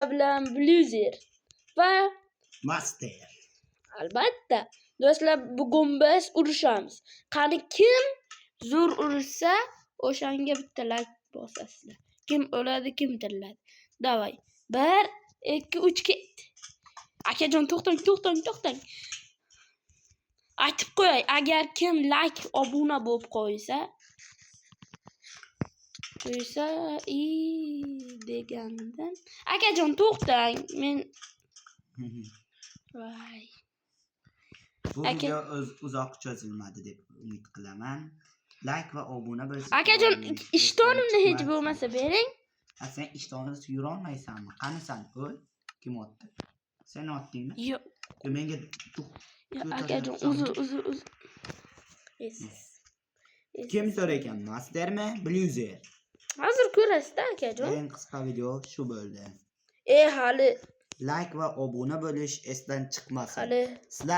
bilan Bluzer va Master. albatta do'stlar bugun biz urushamiz. Qani kim zo'r urishsa, o'shanga bitta like bosasizlar. Kim o'ladi, kim tiriladi. Davay. 1 2 3 ket. Akajon to'xtang. Aytib qo'yay, agar kim like, obuna bo'lib qo'ysa, degandan. Akajon to'xtang. Men voy. Bu video uzoq cho'zilmadi deb umid qilaman. Like va obuna bo'lsangiz. Akajon, ishtonimni hech bo'lmasa bering. Sen ishtonsiz yura olmaysanmi? Qani sen o'l? Kim otdi? Sen otdingmi? Yo'q. Menga Akajon, uzr. Kim so'rar ekan? Mastermi? Bluzer? Hozir ko'rasiz-da, akajon. Eng qisqa video shu bo'ldi. Hali Like va obuna bo'lish esdan chiqmasin. hali Sizlar